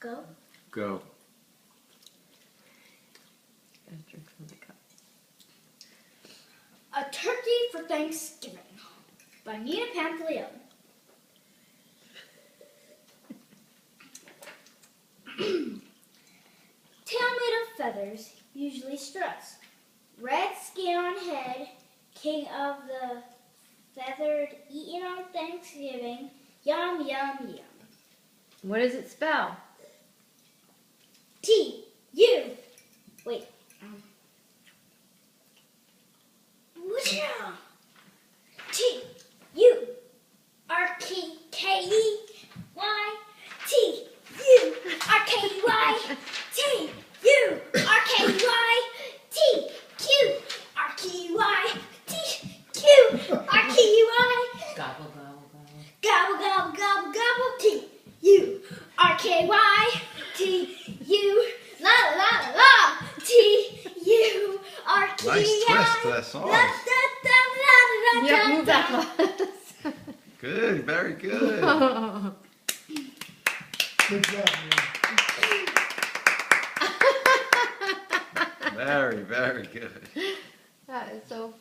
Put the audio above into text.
Go. Go. Drink from the cup. A Turkey for Thanksgiving by Nina Pantaleone. Tail made of feathers, usually struts. Red skin on head, king of the feathered, eaten on Thanksgiving. Yum, yum, yum. What does it spell? T-U. Wait. T-U-R-K-E-Y. T-U-R-K-E-Y. T-U-R-K-E-Y. T-Q-R-K-E-Y. T-Q-R-K-E-Y. Gobble, gobble, gobble. Gobble, gobble, gobble, gobble. T-U-R-K-Y. T-U. La, la, la. T-U-R-K-E-Y. Nice twist to that song. Yeah, move that close. Good, very good. Good job, man. Very, very good. That is so